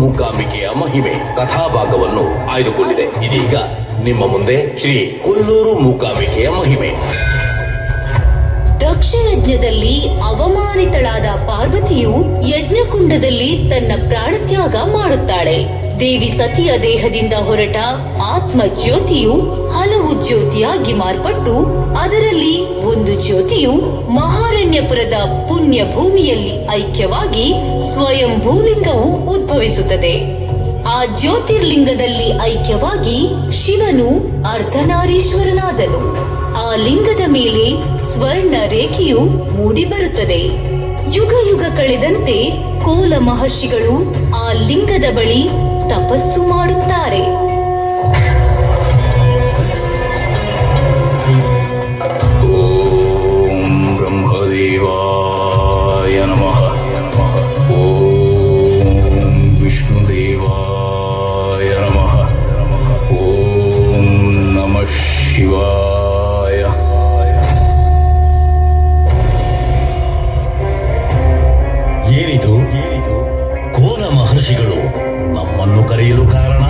ಮೂಕಾಂಬಿಕೆಯ ಮಹಿಮೆ ಕಥಾಭಾಗವನ್ನು ಆಯ್ದುಕೊಂಡಿದೆ. ಇದೀಗ ನಿಮ್ಮ ಮುಂದೆ ಶ್ರೀ ಕೊಲ್ಲೂರು ಮೂಕಾಂಬಿಕೆಯ ಮಹಿಮೆ. ದಕ್ಷ ಯಜ್ಞದಲ್ಲಿ ಅವಮಾನಿತಳಾದ ಪಾರ್ವತಿಯು ಯಜ್ಞಕುಂಡದಲ್ಲಿ ತನ್ನ ಪ್ರಾಣತ್ಯಾಗ ಮಾಡುತ್ತಾಳೆ. ದೇವಿ ಸತಿಯ ದೇಹದಿಂದ ಹೊರಟ ಆತ್ಮ ಜ್ಯೋತಿಯು ಹಲವು ಜ್ಯೋತಿಯಾಗಿ ಮಾರ್ಪಟ್ಟು ಅದರಲ್ಲಿ ಒಂದು ಜ್ಯೋತಿಯು ಮಹಾರಣ್ಯಪುರದ ಪುಣ್ಯ ಭೂಮಿಯಲ್ಲಿ ಐಕ್ಯವಾಗಿ ಸ್ವಯಂ ಭೂಲಿಂಗವು ಉದ್ಭವಿಸುತ್ತದೆ. ಆ ಜ್ಯೋತಿರ್ಲಿಂಗದಲ್ಲಿ ಐಕ್ಯವಾಗಿ ಶಿವನು ಅರ್ಧನಾರೀಶ್ವರನಾದನು. ಆ ಲಿಂಗದ ಮೇಲೆ ಸ್ವರ್ಣ ರೇಖೆಯು ಮೂಡಿಬರುತ್ತದೆ. ಯುಗ ಯುಗ ಕಳೆದಂತೆ ಕೋಲ ಮಹರ್ಷಿಗಳು ಆ ಲಿಂಗದ ಬಳಿ ತಪಸ್ಸು ಮಾಡುತ್ತಾರೆ. ಓಂ ಬ್ರಹ್ಮದೇವಾಯ ನಮಃ. ಓಂ ವಿಷ್ಣುದೇವಾಯ ನಮಃ. ಓಂ ನಮಃ ಶಿವಾಯ. ಏನಿದು ಕೋಲ ಮಹರ್ಷಿಗಳು ನಮ್ಮನ್ನು ಕರೆಯಲು ಕಾರಣ?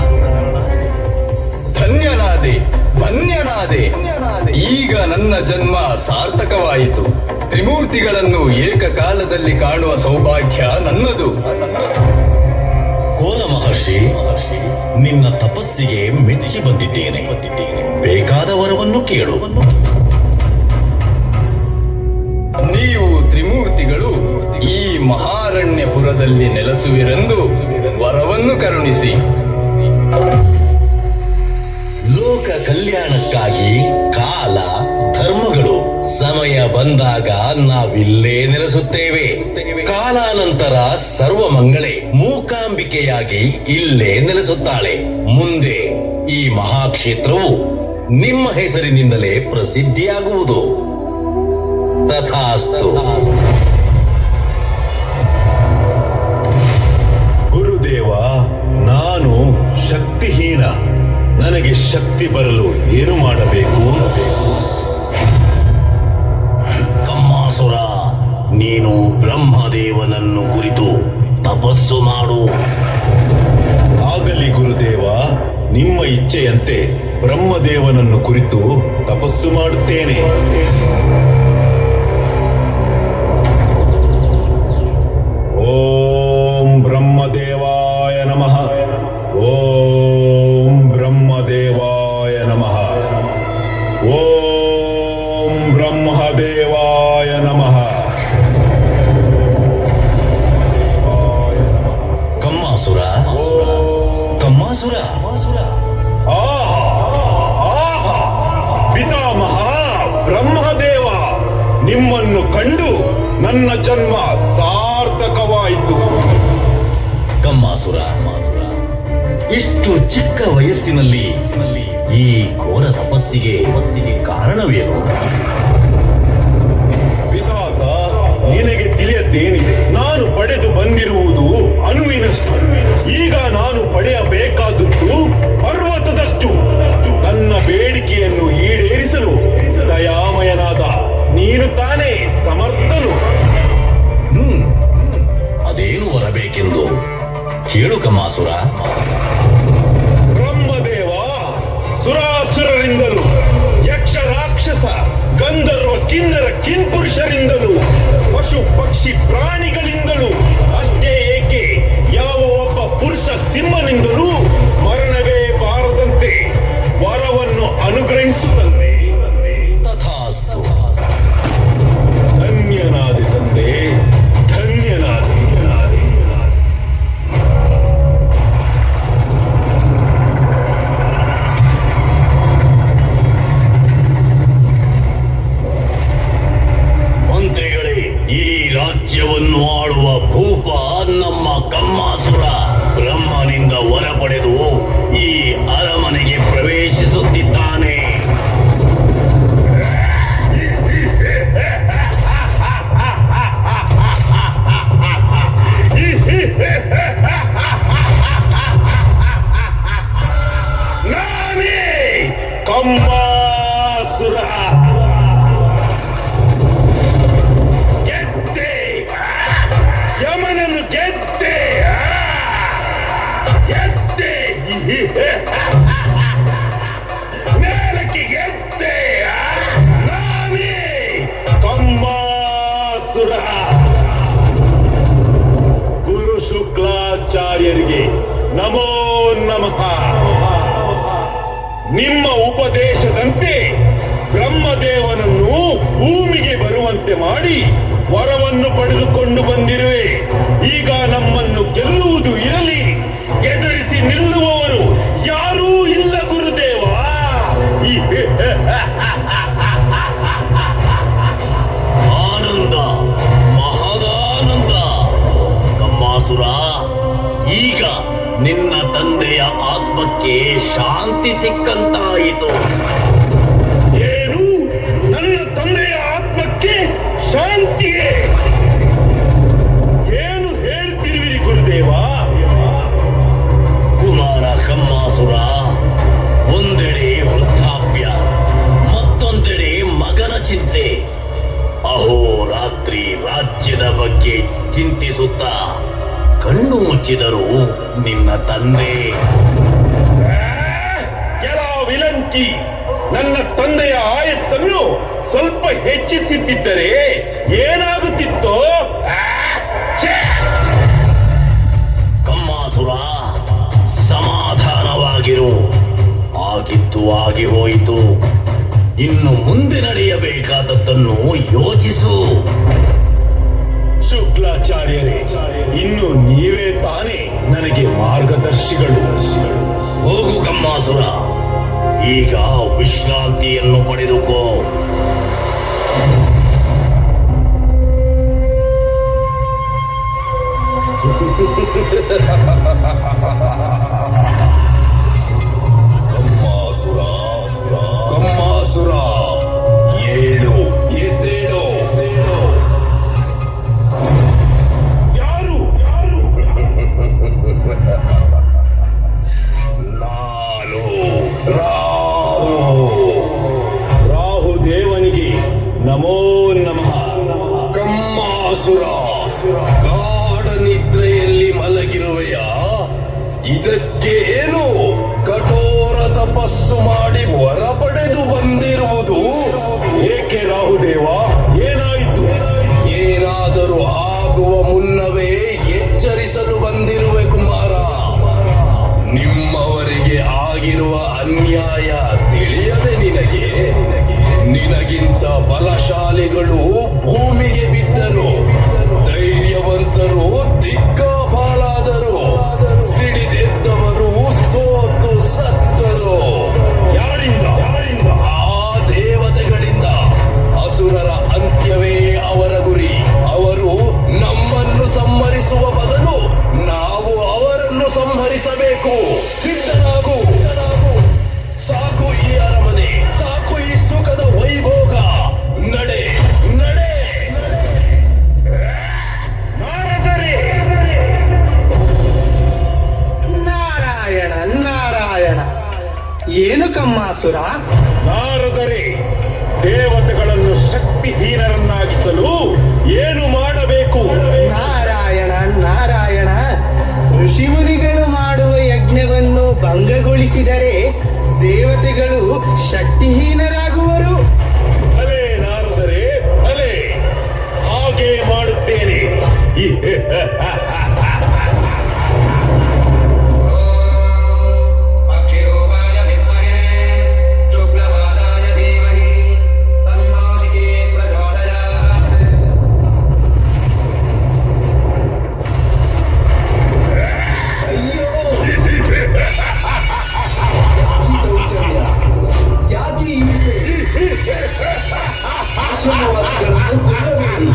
ಧನ್ಯನಾದೆ ಧನ್ಯನಾದೆ. ಈಗ ನನ್ನ ಜನ್ಮ ಸಾರ್ಥಕವಾಯಿತು. ತ್ರಿಮೂರ್ತಿಗಳನ್ನು ಏಕಕಾಲದಲ್ಲಿ ಕಾಣುವ ಸೌಭಾಗ್ಯ ನನ್ನದು. ಕೋಲ ಮಹರ್ಷಿ, ನಿನ್ನ ತಪಸ್ಸಿಗೆ ಮೆಚ್ಚಿ ಬಂದಿದ್ದೇನೆ. ಬೇಕಾದ ವರವನ್ನು ಕೇಳು. ನೀವು ತ್ರಿಮೂರ್ತಿಗಳು ಈ ಮಹಾರಣ್ಯಪುರದಲ್ಲಿ ನೆಲೆಸುವಿರೆಂದು ವರವನ್ನು ಕರುಣಿಸಿ. ಲೋಕ ಕಲ್ಯಾಣಕ್ಕಾಗಿ ಕಾಲ ಧರ್ಮಗಳು ಸಮಯ ಬಂದಾಗ ನಾವಿಲ್ಲೇ ನೆಲೆಸುತ್ತೇವೆ. ಕಾಲಾನಂತರ ಸರ್ವಮಂಗಳೆ ಮೂಕಾಂಬಿಕೆಯಾಗಿ ಇಲ್ಲೇ ನೆಲೆಸುತ್ತಾಳೆ. ಮುಂದೆ ಈ ಮಹಾಕ್ಷೇತ್ರವು ನಿಮ್ಮ ಹೆಸರಿನಿಂದಲೇ ಪ್ರಸಿದ್ಧಿಯಾಗುವುದು. ತಥಾಸ್ತು. ಗುರುದೇವ, ನಾನು ಶಕ್ತಿಹೀನ. ನನಗೆ ಶಕ್ತಿ ಬರಲು ಏನು ಮಾಡಬೇಕು? ಕಮ್ಮಾಸುರ, ನೀನು ಬ್ರಹ್ಮದೇವನನ್ನು ಕುರಿತು ತಪಸ್ಸು ಮಾಡು. ಆಗಲಿ ಗುರುದೇವ, ನಿಮ್ಮ ಇಚ್ಛೆಯಂತೆ ಬ್ರಹ್ಮದೇವನನ್ನು ಕುರಿತು ತಪಸ್ಸು ಮಾಡುತ್ತೇನೆ. ಓಂ ಬ್ರಹ್ಮದೇವಾಯ ನಮಃ. ಓಂ ಬ್ರಹ್ಮದೇವಾಯ ನಮಃ. ಓಂ ಬ್ರಹ್ಮದೇವಾಯ ನಮಃ. ಕಮ್ಮಾಸುರ, ಕಮ್ಮಾಸುರ, ಆಹಾ, ಆಹಾ, ಪಿತಾಮಹ ಬ್ರಹ್ಮದೇವ, ನಿಮ್ಮನ್ನು ಕಂಡು ನನ್ನ ಜನ್ಮ ಸಾರ್ಥಕವಾಯಿತು. ಕಮ್ಮಾಸುರ, ಇಷ್ಟು ಚಿಕ್ಕ ವಯಸ್ಸಿನಲ್ಲಿ ಈ ಘೋರ ತಪಸ್ಸಿಗೆ ಕಾರಣವೇನು? ವಿಧಾತ, ನಿನಗೆ ತಿಳಿಯದ್ದೇನಿದೆ? ನಾನು ಪಡೆದು ಬಂದಿರುವುದು ಅಣುವಿನಷ್ಟು. ಈಗ ನಾನು ಪಡೆಯಬೇಕಾದದ್ದು ಪರ್ವತದಷ್ಟು. ನನ್ನ ಬೇಡಿಕೆಯನ್ನು ಈಡೇರಿಸಲು ದಯಾಮಯನಾದ ನೀನು ತಾನೇ ಸಮರ್ಥನು. ಅದೇನು ಬರಬೇಕೆಂದು ಕೇಳು ಕಮ್ಮಾಸುರ. ಬ್ರಹ್ಮದೇವ, ಸುರಾಸುರರಿಂದಲೂ ಯಕ್ಷ ರಾಕ್ಷಸ ಗಂಧರ್ವ ಕಿನ್ನರ ಕಿಂಪುರುಷರಿಂದಲೂ ಪಶು ಪಕ್ಷಿ ಪ್ರಾಣಿಗಳಿಂದಲೂ ಅಷ್ಟೇ ಏಕೆ ಯಾವ ಒಬ್ಬ ಪುರುಷ ಸಿಂಹನಿಂದಲೂ ಮರಣವೇ ಬಾರದಂತೆ ವರವನ್ನು ಅನುಗ್ರಹಿಸುತ್ತಂತೆ. ತಥಾಸ್ತು. ಧನ್ಯನಾದೆ ತಂದೆ, ಧನ್ಯನಾದೆ. ಮಂತ್ರಿಗಳೇ, ಈ ರಾಜ್ಯವನ್ನು ಆಳುವ ಭೂಪ ನಮ್ಮ ಕಮ್ಮಾಸುರ ಬ್ರಹ್ಮನಿಂದ ವರ ಪಡೆದು ಈ ಅರಮನೆಗೆ ಪ್ರವೇಶಿಸುತ್ತಿದ್ದಾನೆ. ನಾನೇ ಕಮ್ಮಾಸುರ. ಗೆದ್ದೆ, ಯಮನನ್ನು ಗೆದ್ದೆ. ಶುಕ್ಲಾಚಾರ್ಯರಿಗೆ ನಮೋ ನಮಃ. ನಿಮ್ಮ ಉಪದೇಶದಂತೆ ಬ್ರಹ್ಮದೇವನನ್ನು ಭೂಮಿಗೆ ಬರುವಂತೆ ಮಾಡಿ ವರವನ್ನು ಪಡೆದುಕೊಂಡು ಬಂದಿರುವೆ. ಈಗ ನಮ್ಮನ್ನು ಗೆಲ್ಲುವುದು ಇರಲಿ, ಎದುರಿಸಿ ನಿಲ್ಲುವವರು ಯಾರೂ ಇಲ್ಲ ಗುರುದೇವ. ಆನಂದ, ಮಹದಾನಂದ. ಕಮ್ಮಾಸುರ, ಈಗ ನಿನ್ನ ತಂದೆಯ ಆತ್ಮಕ್ಕೆ ಶಾಂತಿ ಸಿಕ್ಕಂತಾಯಿತು. ಏನು? ನನ್ನ ತಂದೆಯ ಆತ್ಮಕ್ಕೆ ಶಾಂತಿಯೇ? ಏನು ಹೇಳ್ತಿರುವಿರಿ ಗುರುದೇವ? ಕುಮಾರ ಕಮ್ಮಾಸುರ, ಒಂದೆಡೆ ವೃದ್ಧಾಪ್ಯ, ಮತ್ತೊಂದೆಡೆ ಮಗನ ಚಿಂತೆ. ಅಹೋರಾತ್ರಿ ರಾಜ್ಯದ ಬಗ್ಗೆ ಚಿಂತಿಸುತ್ತಾ ಕಣ್ಣು ಮುಚ್ಚಿದರು ನಿನ್ನ ತಂದೆ. ಎಲ್ಲ ವಿಲಂಕಿ, ನನ್ನ ತಂದೆಯ ಆಯಸ್ಸನ್ನು ಸ್ವಲ್ಪ ಹೆಚ್ಚಿಸಿದ್ದರೆ ಏನಾಗುತ್ತಿತ್ತೋ? ಛೇ! ಕಮ್ಮಾಸುರ, ಸಮಾಧಾನವಾಗಿರು. ಆಗಿದ್ದು ಆಗಿ ಹೋಯಿತು. ಇನ್ನು ಮುಂದೆ ನಡೆಯಬೇಕಾದದ್ದನ್ನು ಯೋಚಿಸು. ಶುಕ್ಲಾಚಾರ್ಯರೇ, ಇನ್ನು ನೀವೇ ತಾನೇ ನನಗೆ ಮಾರ್ಗದರ್ಶಿಗಳು. ಹೋಗು ಕಮ್ಮಾಸುರ, ಈಗ ವಿಶ್ರಾಂತಿಯನ್ನು ಪಡೆದುಕೋ. ಕಮ್ಮಾಸುರ, ಕಮ್ಮಾಸುರ, ಏಳು, ಎದ್ದೇಳು. ಯಾರು? ನಾನು ರಾಹು. ರಾಹು ದೇವನಿಗೆ ನಮೋ ನಮಃ. ಕಮ್ಮಾಸುರ, ಗಾಢ ನಿದ್ರೆಯಲ್ಲಿ ಮಲಗಿರುವೆಯ? ಇದಕ್ಕೇನು ಕಠೋರ ತಪಸ್ಸು ಮಾಡಿ ವರ ಪಡೆದು ಬಂದಿರುವುದು? ಏಕೆ ರಾಹುದೇವ, ಏನಾಯಿತು? ಏನಾದರೂ ಆಗುವ ಮುನ್ನವೇ ಎಚ್ಚರಿಸಲು ಬಂದಿರುವೆ ಕುಮಾರ. ನಿಮ್ಮವರಿಗೆ ಆಗಿರುವ ಅನ್ಯಾಯ ತಿಳಿಯದೆ ನಿನಗಿಂತ ಬಲಶಾಲಿಗಳು ಭೂಮಿಗೆ ಬಿದ್ದರು, ಧೈರ್ಯವಂತರು ದಿಕ್ಕಾಪಾಲಾದರು, ಸಿಡಿದೆದ್ದವರು ಸೋತು ಸತ್ತರು. ಯಾರಿಂದ? ಆ ದೇವತೆಗಳಿಂದ. ಅಸುರರ ಅಂತ್ಯವೇ ಅವರ ಗುರಿ. ಅವರು ನಮ್ಮನ್ನು ಸಂಹರಿಸುವ ಬದಲು ನಾವು ಅವರನ್ನು ಸಂಹರಿಸಬೇಕು. ಸಿದ್ಧನಾಗು. ಸಾಕು ಈ ಅರಮನೆ, ಸಾಕು ಈ ಸುಖದ ವೈಭೋಗ. ನಡೆ ನಡೆ. ನಾರದರೆ! ನಾರಾಯಣ ನಾರಾಯಣ. ಏನು ಕಮ್ಮಾಸುರ? ನಾರದರೆ, ದೇವತೆಗಳನ್ನು ಶಕ್ತಿಹೀನರನ್ನಾಗಿಸಲು ಏನು ಮಾಡಬೇಕು? ನಾರಾಯಣ ನಾರಾಯಣ. ಋಷಿಮುನಿಗಳು ಮಾಡುವ ಯಜ್ಞವನ್ನು ಭಂಗಗೊಳಿಸಿದರೆ ದೇವತೆಗಳು ಶಕ್ತಿಹೀನರಾಗುವರು. ಅಲೇ ನಾರದರೆ, ಅಲೇ, ಹಾಗೆ ಮಾಡುತ್ತೇನೆ. पक्षिरूपाय विद्महे शुक्लपादाय धीमहि तन्नासिके प्रचोदयात्। ಅಯ್ಯೋ, ದೌರ್ಜನ್ಯ, ಯಾಕೆ ಈ ಹಿಂಸೆ? ಆಶ್ರಮವಾಸಿಗಳನ್ನು ಕೊಲ್ಲಬೇಡಿ.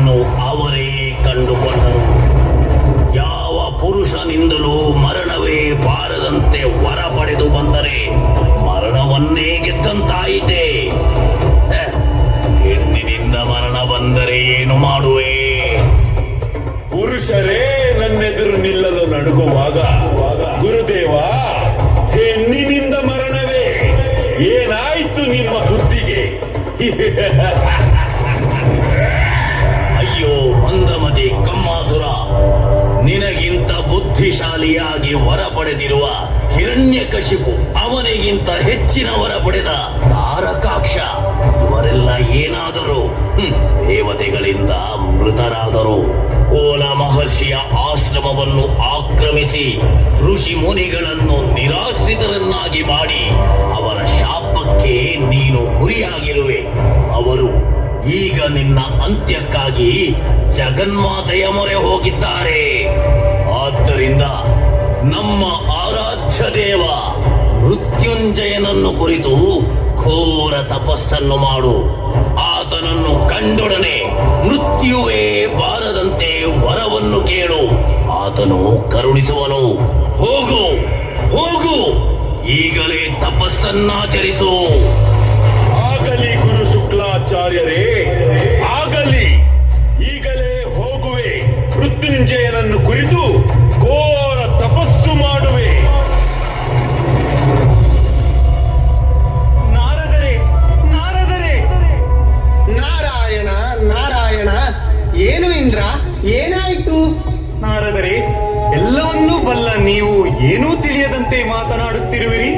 ಮರಣವನ್ನು ಅವರೇ ಕಂಡುಕೊಂಡರು. ಯಾವ ಪುರುಷನಿಂದಲೂ ಮರಣವೇ ಬಾರದಂತೆ ವರ ಪಡೆದು ಬಂದರೆ ಮರಣವನ್ನೇ ಗೆದ್ದಂತಾಯಿತೆ. ಹೆಣ್ಣಿನಿಂದ ಮರಣ ಬಂದರೆ ಏನು ಮಾಡುವೆ? ಪುರುಷರೇ ನನ್ನೆದುರು ನಿಲ್ಲಲು ನಡುಗುವಾಗ ಗುರುದೇವ, ಹೆಣ್ಣಿನಿಂದ ಮರಣವೇ? ಏನಾಯ್ತು ನಿಮ್ಮ ಬುದ್ಧಿಗೆ? ಅಯ್ಯೋ ಮಂದಮತಿ ಕಮ್ಮಾಸುರ, ನಿನಗಿಂತ ಬುದ್ಧಿಶಾಲಿಯಾಗಿ ವರ ಪಡೆದಿರುವ ಹಿರಣ್ಯಕಶಿಪು, ಅವನಿಗಿಂತ ಹೆಚ್ಚಿನ ವರ ಪಡೆದ ತಾರಕಾಕ್ಷ, ಇವರೆಲ್ಲ ಏನಾದರೂ ದೇವತೆಗಳಿಂದ ಮೃತರಾದರು. ಕೋಲ ಮಹರ್ಷಿಯ ಆಶ್ರಮವನ್ನು ಆಕ್ರಮಿಸಿ ಋಷಿ ಮುನಿಗಳನ್ನು ನಿರಾಶ್ರಿತರನ್ನಾಗಿ ಮಾಡಿ ಅವರ ಶಾಪಕ್ಕೆ ನೀನು ಗುರಿಯಾಗಿರುವೆ. ಅವರು ಈಗ ನಿನ್ನ ಅಂತ್ಯಕ್ಕಾಗಿ ಜಗನ್ಮಾತೆಯ ಮೊರೆ ಹೋಗಿದ್ದಾರೆ. ಆದ್ದರಿಂದ ನಮ್ಮ ಆರಾಧ್ಯ ದೇವ ಮೃತ್ಯುಂಜಯನನ್ನು ಕುರಿತು ಘೋರ ತಪಸ್ಸನ್ನು ಮಾಡು. ಆತನನ್ನು ಕಂಡೊಡನೆ ಮೃತ್ಯುವೇ ಬಾರದಂತೆ ವರವನ್ನು ಕೇಳು. ಆತನು ಕರುಣಿಸುವನು. ಹೋಗು ಹೋಗು, ಈಗಲೇ ತಪಸ್ಸನ್ನಾಚರಿಸು. ಆಗಲಿ ಗುರು ಶುಕ್ಲಾಚಾರ್ಯರೇ, ಆಗಲಿ. ಈಗಲೇ ಹೋಗುವೆ. ಮೃತ್ಯುಂಜಯನನ್ನು ಕುರಿತು ಘೋರ ತಪಸ್ಸು ಮಾಡುವೆ. ನಾರದರೆ ನಾರದರೆ, ನಾರಾಯಣ ನಾರಾಯಣ. ಏನು ಇಂದ್ರ, ಏನಾಯಿತು? ನಾರದರೆ, ಎಲ್ಲವನ್ನೂ ಬಲ್ಲ ನೀವು ಏನೂ ತಿಳಿಯದಂತೆ ಮಾತನಾಡುತ್ತಿರುವಿರಿ.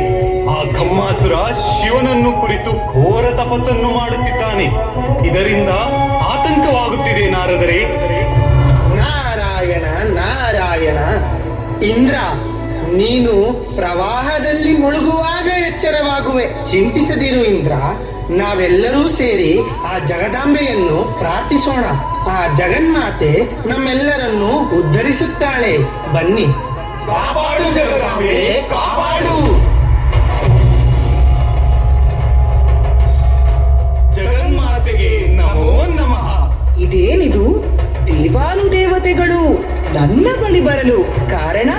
ಆ ಕಮ್ಮಾಸುರ ಶಿವನನ್ನು ಕುರಿತು ಘೋರ ತಪಸ್ಸನ್ನು ಮಾಡುತ್ತಿದ್ದಾನೆ. ಇದರಿಂದ ಆತಂಕವಾಗುತ್ತಿದೆ ನಾರದರೆ. ನಾರಾಯಣ ನಾರಾಯಣ. ಇಂದ್ರ, ನೀನು ಪ್ರವಾಹದಲ್ಲಿ ಮುಳುಗುವಾಗ ಎಚ್ಚರವಾಗುವೆ. ಚಿಂತಿಸದಿರು ಇಂದ್ರ. ನಾವೆಲ್ಲರೂ ಸೇರಿ ಆ ಜಗದಾಂಬೆಯನ್ನು ಪ್ರಾರ್ಥಿಸೋಣ. ಆ ಜಗನ್ಮಾತೆ ನಮ್ಮೆಲ್ಲರನ್ನು ಉದ್ಧರಿಸುತ್ತಾಳೆ. ಬನ್ನಿ. ಕಾಪಾಡು ಜಗದಾಂಬೆ, ಕಾಪಾಡು. ಜಗನ್ಮಾತೆಗೆ ನಮೋ ನಮಃ. ಇದೇನಿದು? ದೇವಾನುದೇವತೆಗಳು ನನ್ನ ಬಳಿ ಬರಲು ಕಾರಣ?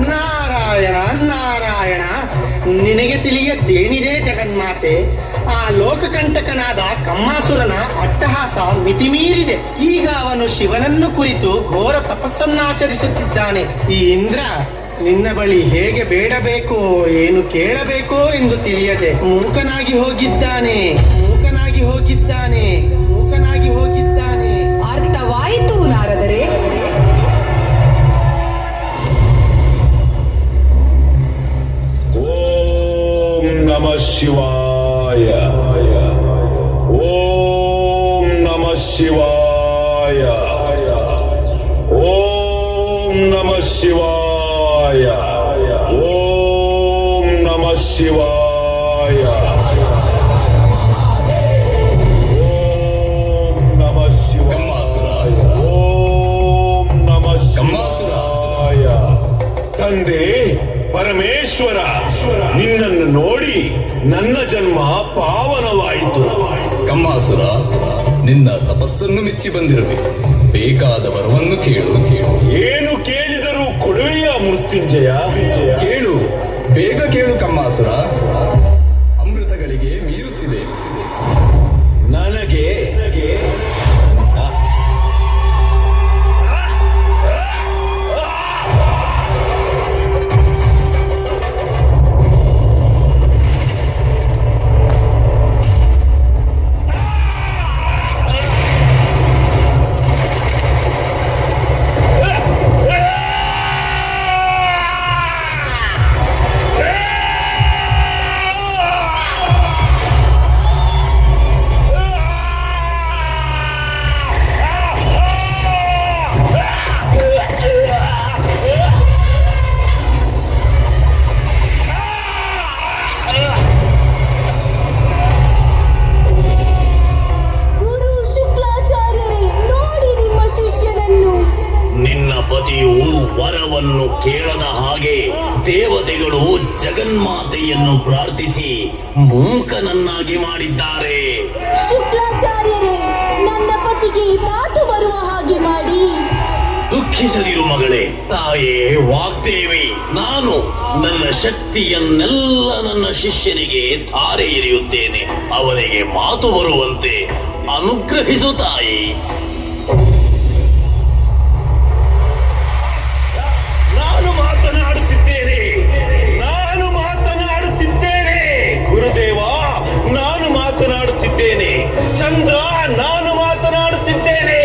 ನಾರಾಯಣ ನಾರಾಯಣ. ನಿನಗೆ ತಿಳಿಯದ್ದೇನಿದೆ ಜಗನ್ಮಾತೆ? ಆ ಲೋಕಕಂಟಕನಾದ ಕಮ್ಮಾಸುರನ ಅಟ್ಟಹಾಸ ಮಿತಿಮೀರಿದೆ. ಈಗ ಅವನು ಶಿವನನ್ನು ಕುರಿತು ಘೋರ ತಪಸ್ಸನ್ನಾಚರಿಸುತ್ತಿದ್ದಾನೆ. ಈ ಇಂದ್ರ ನಿನ್ನ ಬಳಿ ಹೇಗೆ ಬೇಡಬೇಕೋ ಏನು ಕೇಳಬೇಕೋ ಎಂದು ತಿಳಿಯದೆ ಮೂಕನಾಗಿ ಹೋಗಿದ್ದಾನೆ. ಅರ್ಥವಾಯಿತು ನಾರದರೆ. ಓಂ ನಮಃ ಶಿವಾಯ. ಓಂ ನಮಃ ಶಿವಾಯ. ಓಂ ನಮಃ ಶಿವಾಯ. ಓಂ ನಮಃ ಶಿವಾಯ. ಓಂ ನಮಃ ಶಿವಾಯ. ಓಂ ನಮಃ ಶಿವಾಯ. ತಂದೆ ಪರಮೇಶ್ವರ, ನಿನ್ನನ್ನು ನೋಡಿ ನನ್ನ ಜನ್ಮ ಪಾವನವಾಯಿತು. ಕಮ್ಮಾಸುರ, ನಿನ್ನ ತಪಸ್ಸನ್ನು ಮೆಚ್ಚಿ ಬಂದಿರುವೆ. ಬೇಕಾದ ವರವನ್ನು ಕೇಳು. ಏನು ಕೇಳಿದರೂ ಕೊಡುವೆಯ ಮೃತ್ಯುಂಜಯ? ಕೇಳು, ಬೇಗ ಕೇಳು ಕಮ್ಮಾಸುರ. ಅಮೃತಗಳಿಗೆ ಮೀರುತ್ತಿದೆ. ನನಗೆ ವರವನ್ನು ಕೇಳದ ಹಾಗೆ ದೇವತೆಗಳು ಜಗನ್ಮಾತೆಯನ್ನು ಪ್ರಾರ್ಥಿಸಿ ಮೂಕನನ್ನಾಗಿ ಮಾಡಿದ್ದಾರೆ. ಶುಕ್ಲಾಚಾರ್ಯರೇ, ನನ್ನ ಮಾತಿಗೆ ಮಾತು ಬರುವ ಹಾಗೆ ಮಾಡಿ. ದುಃಖಿಸದಿರು ಮಗಳೇ. ತಾಯೇ ವಾಗ್ದೇವಿ, ನಾನು ನನ್ನ ಶಕ್ತಿಯನ್ನೆಲ್ಲ ನನ್ನ ಶಿಷ್ಯನಿಗೆ ಧಾರೆ ಎರೆಯುತ್ತೇನೆ. ಅವನಿಗೆ ಮಾತು ಬರುವಂತೆ ಅನುಗ್ರಹಿಸು ತಾಯಿ. ನಾನು ಮಾತನಾಡುತ್ತಿದ್ದೇನೆ, ನಾನು ಮಾತನಾಡುತ್ತಿದ್ದೇನೆ. ಗುರುದೇವ, ನಾನು ಮಾತನಾಡುತ್ತಿದ್ದೇನೆ. ಚಂದ್ರ, ನಾನು ಮಾತನಾಡುತ್ತಿದ್ದೇನೆ.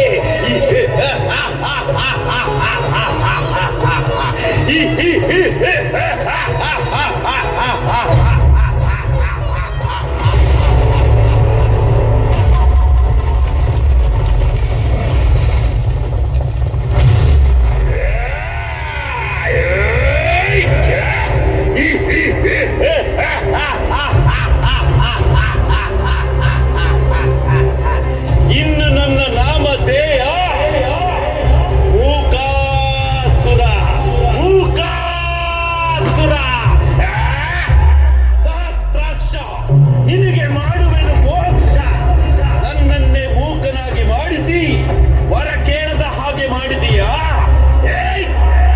ಇನ್ನು ನನ್ನ ನಾಮಧೇಯ ಮೂಕಾಸುರ. ಮೂಕಾಸುರ ಸಹಸ್ರಾಕ್ಷ, ನಿನಗೆ ಮಾಡುವೆನು ಮೋಕ್ಷ. ನನ್ನನ್ನೇ ಮೂಕನಾಗಿ ಮಾಡಿಸಿ ವರ ಕೇಳದ ಹಾಗೆ ಮಾಡಿದೀಯಾ?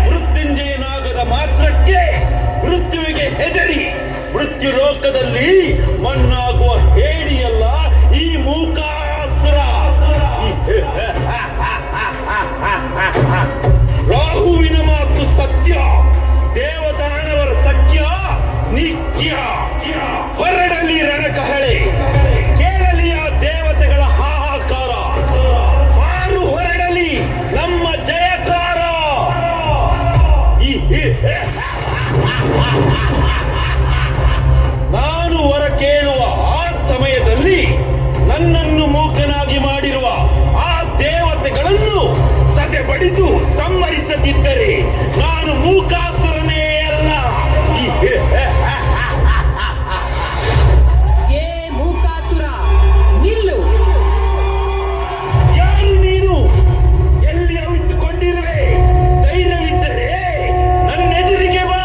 ಮೃತ್ಯುಂಜಯನಾಗದ ಮಾತ್ರಕ್ಕೆ ಮೃತ್ಯುವಿಗೆ ಹೆದರಿ ಮೃತ್ಯು ಲೋಕದಲ್ಲಿ ಮಣ್ಣಾಗುವ ಹೇಡಿಯಲ್ಲ ಈ ಮೂಕಾಸುರ. ರಾಹುವಿನ ಮಾತು ಸತ್ಯ, ದೇವದಾನವರ ಸತ್ಯ ನಿತ್ಯ. ಹೊರಡಲಿ ರಣಕಹಳೆ, ಕೇಳಲಿ ಆ ದೇವತೆಗಳ ಹಾಹಾಕಾರ. ಮಾರು ಹೊರಡಲಿ ನಮ್ಮ ಜಯಕಾರ. ನಾನು ಹೊರ ಕೇಳುವ ಆ ಸಮಯದಲ್ಲಿ ನನ್ನನ್ನು ಮೂಕನಾಗಿ ಮಾಡಿರುವ ಆ ದೇವತೆಗಳನ್ನು ಸದೆ ಬಡಿದು ಸಂಹರಿಸದಿದ್ದರೆ ನಾನು ಮೂಕಾಸುರನೇ ಅಲ್ಲ. ಏ ಮೂಕಾಸುರ, ನಿಲ್ಲು. ಯಾರು ನೀನು? ಎಲ್ಲಿ ಅವಿತುಕೊಂಡಿರುವೆ? ಧೈರ್ಯವಿದ್ದರೆ ನನ್ನೆದುರಿಗೆ ಬಾ.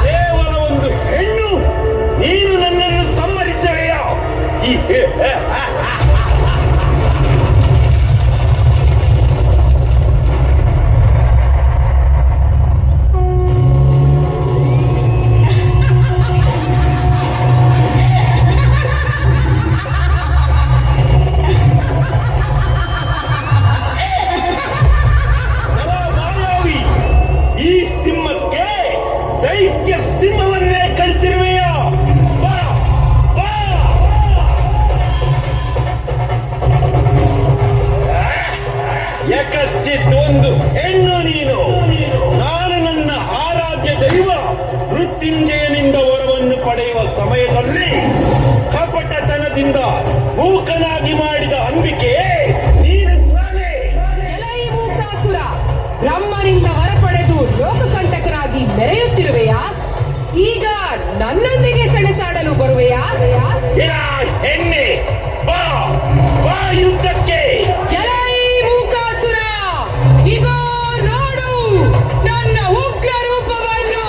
ಕೇವಲ ಒಂದು ಹೆಣ್ಣು, ನೀನು ನನ್ನನ್ನು ಸಂಹರಿಸುವೆಯಾ? ಮಾಯಾವಿ, ಈ ಸಿಂಹಕ್ಕೆ ದೈತ್ಯ ಸಿಂಹವನ್ನೇ ಕಳಿಸಿರುವೆಯಾ? ಬಾ, ಬಾ. ಯಾಕಶ್ಚಿತ್ ಒಂದು ಹೆಣ್ಣು ನೀನು. ನಾನು ನನ್ನ ಆರಾಧ್ಯ ದೈವ ಮೃತ್ಯುಂಜಯನಿಂದ ವರವನ್ನು ಪಡೆಯುವ ಸಮಯದಲ್ಲಿ ಕಪಟತನದಿಂದ ಮೂಕನಾಗಿ ಮಾಡಿದ ಅಂಬಿಕೆ ನೀನು ತಾನೇ. ಎಲೈ ಮೂಕಾಸುರ, ಬ್ರಹ್ಮನಿಂದ ವರ ಪಡೆದು ಲೋಕಕಂಟಕರಾಗಿ ಮೆರೆಯುತ್ತಿರುವೆಯಾ? ಈಗ ನನ್ನೊಂದಿಗೆ ಸೆಣಸಾಡಲು ಬರುವೆಯಾ? ಇಲ್ಲ ಹೆಣ್ಣೆ, ಬಾ ಬಾ ಯುದ್ಧಕ್ಕೆ. ಎಲೈ ಮೂಕಾಸುರ, ಇಗೋ ನೋಡು ನನ್ನ ಉಗ್ರ ರೂಪವನ್ನು.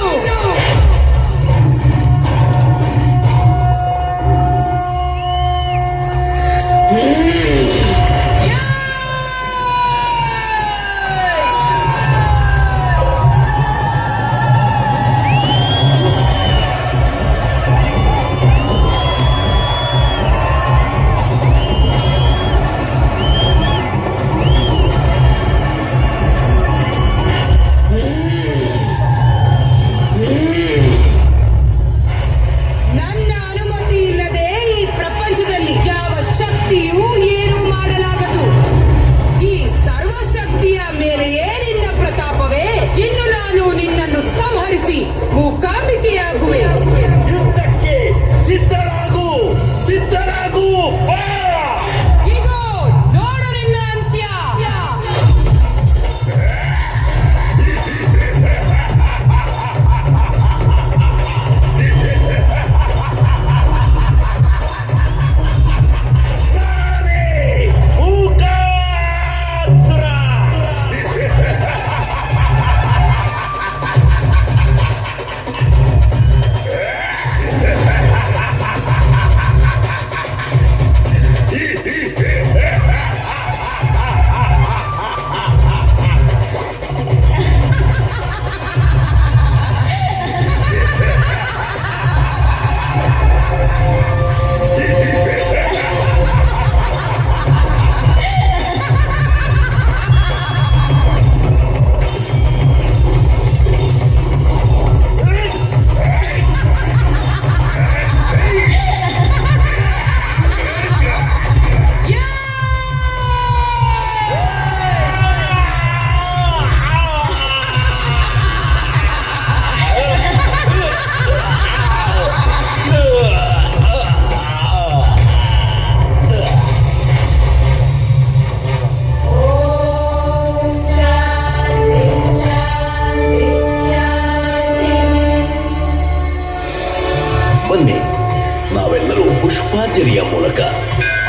ಕಚೇರಿಯ ಮೂಲಕ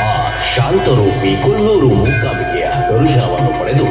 ಆ ಶಾಂತರೂಪಿ ಕೊಲ್ಲೂರು ಮೂಕಾಂಬಿಕೆಯ ಕರುಶವನ್ನು ಪಡೆದು